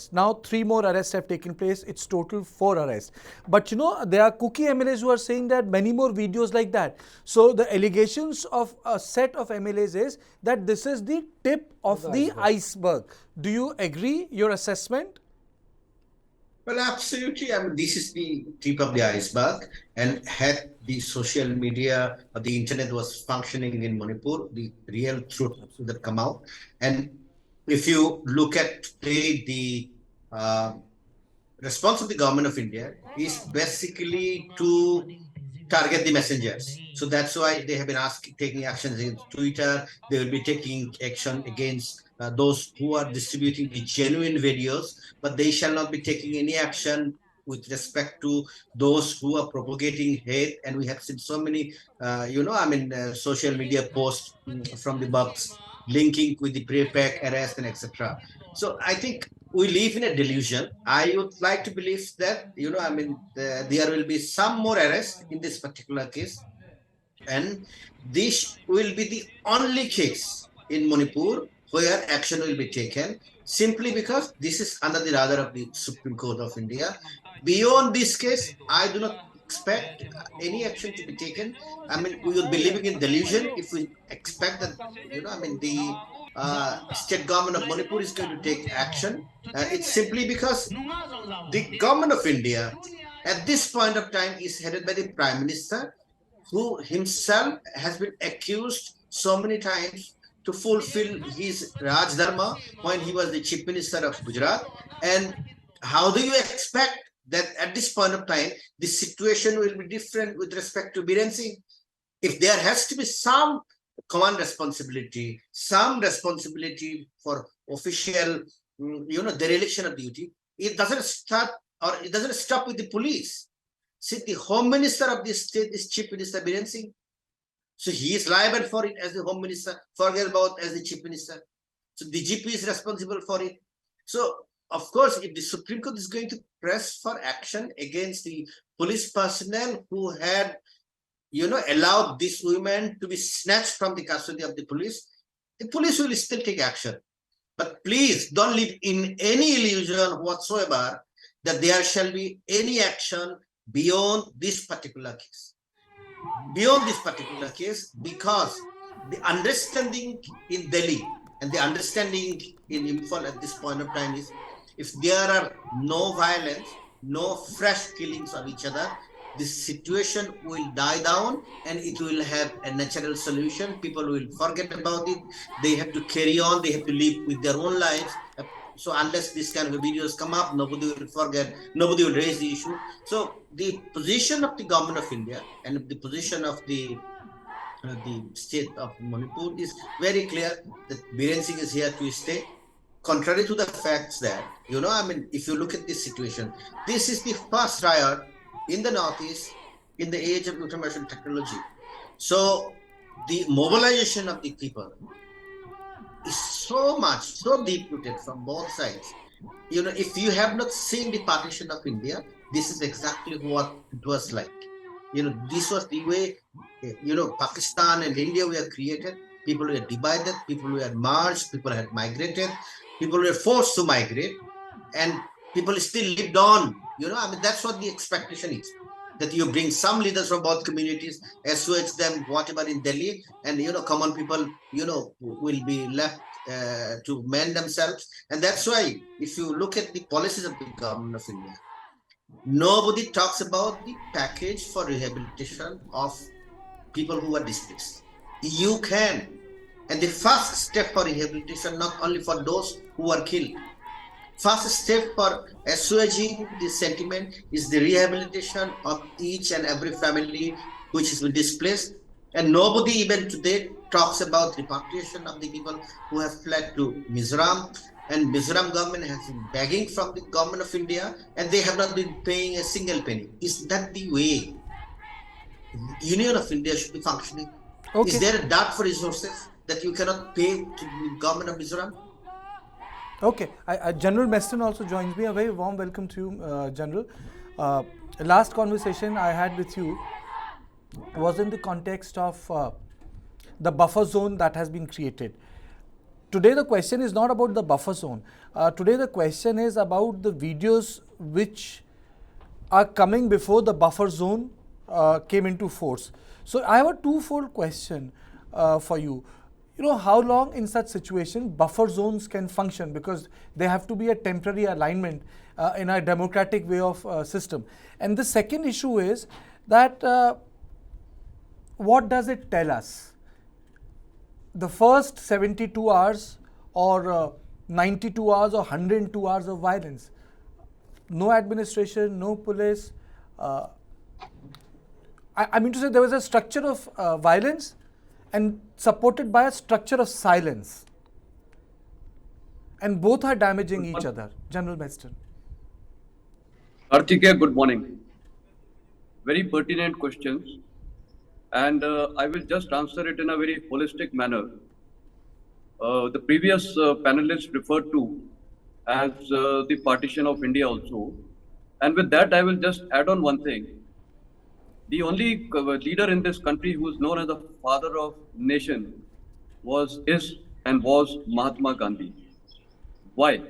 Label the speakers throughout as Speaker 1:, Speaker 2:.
Speaker 1: arrests. Now 3 more arrests have taken place. It's total 4 arrests. But there are Kuki MLAs who are saying that many more videos like that. So the allegations of a set of MLAs is that this is the tip of the iceberg. Do you agree? Your assessment?
Speaker 2: Well, absolutely. I mean, this is the tip of the iceberg. And had the social media or the internet was functioning in Manipur, the real truth would have come out. And if you look at today, the response of the government of India is basically to target the messengers. So that's why they have been taking actions against Twitter. They will be taking action against those who are distributing the genuine videos, but they shall not be taking any action with respect to those who are propagating hate. And we have seen so many, social media posts from the bugs linking with the pre-pack arrest and etc. So I think we live in a delusion. I would like to believe that, there will be some more arrests in this particular case. And this will be the only case in Manipur where action will be taken, simply because this is under the radar of the Supreme Court of India. Beyond this case, I do not expect any action to be taken. I mean, we would be living in delusion if we expect that, the state government of Manipur is going to take action. It's simply because the government of India at this point of time is headed by the Prime Minister, who himself has been accused so many times to fulfill his Raj Dharma when he was the Chief Minister of Gujarat. And how do you expect that at this point of time, the situation will be different with respect to Biren Singh? If there has to be some command responsibility, some responsibility for official, dereliction of duty, it doesn't stop with the police. See, the Home Minister of the state is Chief Minister Biren Singh. So he is liable for it as the Home Minister, forget about as the Chief Minister. So the GP is responsible for it. So, of course, if the Supreme Court is going to press for action against the police personnel who had, allowed these women to be snatched from the custody of the police will still take action. But please don't live in any illusion whatsoever that there shall be any action beyond this particular case. Beyond this particular case, because the understanding in Delhi and the understanding in Imphal at this point of time is, if there are no violence, no fresh killings of each other, this situation will die down and it will have a natural solution. People will forget about it. They have to carry on. They have to live with their own lives. So unless this kind of videos come up, nobody will forget, nobody will raise the issue. So the position of the government of India and the position of the state of Manipur is very clear that Biren Singh is here to stay. Contrary to the facts that, if you look at this situation, this is the first riot in the Northeast in the age of information technology. So the mobilization of the people is so deep-rooted from both sides. If you have not seen the partition of India, this is exactly what it was like. This was the way, Pakistan and India were created. People were divided, people were merged, people had migrated, people were forced to migrate, and people still lived on. That's what the expectation is. That you bring some leaders from both communities, assuage them, whatever in Delhi, and common people, will be left to mend themselves. And that's why, if you look at the policies of the government of India, nobody talks about the package for rehabilitation of people who are displaced. You can. And the first step for rehabilitation, not only for those who are killed, first step for assuaging this sentiment is the rehabilitation of each and every family which has been displaced. And nobody even today talks about repatriation of the people who have fled to Mizoram. And Mizoram government has been begging from the government of India, and they have not been paying a single penny. Is that the way Union of India should be functioning? Okay. Is there a dart for resources that you cannot pay to the government of Mizoram?
Speaker 1: Okay, General Meston also joins me. A very warm welcome to you, General. Last conversation I had with you was in the context of the buffer zone that has been created. today the question is not about the buffer zone. Today the question is about the videos which are coming before the buffer zone came into force. So I have a twofold question for you. You know, how long in such situation buffer zones can function, because they have to be a temporary alignment in a democratic way of system. And the second issue is that what does it tell us? The first 72 hours or 92 hours or 102 hours of violence, no administration, no police. I mean to say there was a structure of violence and supported by a structure of silence. And both are damaging each other. General Meston.
Speaker 3: Arthike, good morning. Very pertinent questions. And I will just answer it in a very holistic manner. The previous panelists referred to as the partition of India also. And with that, I will just add on one thing. The only leader in this country who is known as the father of nation is Mahatma Gandhi. Why?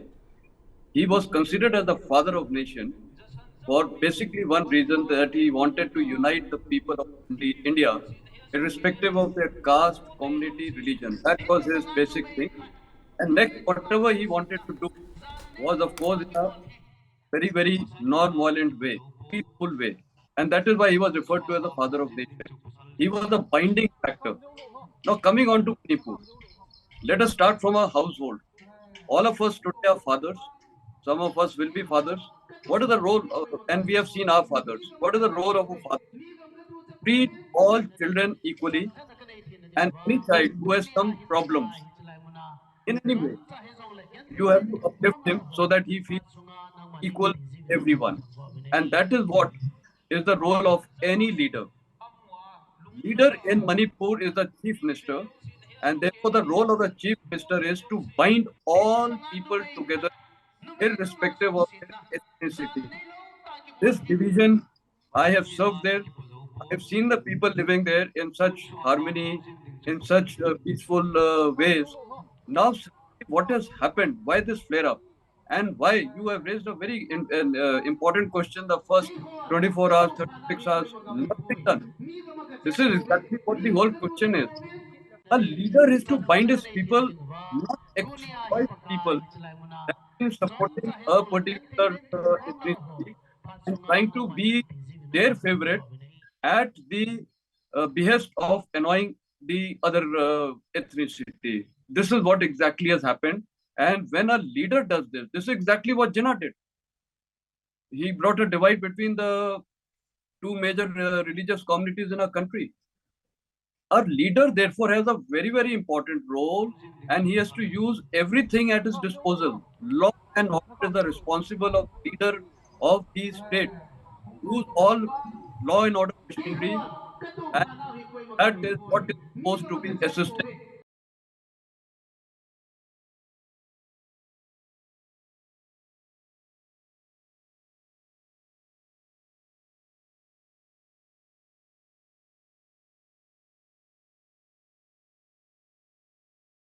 Speaker 3: He was considered as the father of nation for basically one reason, that he wanted to unite the people of India, irrespective of their caste, community, religion. That was his basic thing. And next, whatever he wanted to do was, of course, in a very, very non-violent way, peaceful way. And that is why he was referred to as the father of nation. He was the binding factor. Now, coming on to Manipur, let us start from our household. All of us today are fathers. Some of us will be fathers. What is the role and we have seen our fathers. What is the role of a father? Treat all children equally, and any child who has some problems in any way, you have to uplift him so that he feels equal to everyone. And that is what is the role of any leader. Leader in Manipur is the chief minister, and therefore the role of the chief minister is to bind all people together, irrespective of their ethnicity. This division, I have served there. I have seen the people living there in such harmony, in such peaceful ways. Now, what has happened? Why this flare up? And why you have raised a very important question. The first 24 hours, 36 hours, nothing done. This is exactly what the whole question is. A leader is to bind his people, not exploit people. That means supporting a particular ethnicity and trying to be their favorite at the behest of annoying the other ethnicity. This is what exactly has happened. And when a leader does this is exactly what Jinnah did. He brought a divide between the two major religious communities in our country. Our leader, therefore, has a very, very important role, and he has to use everything at his disposal. Law and order is the responsible of leader of the state. Use all law and order machinery, and that is what is supposed to be assisting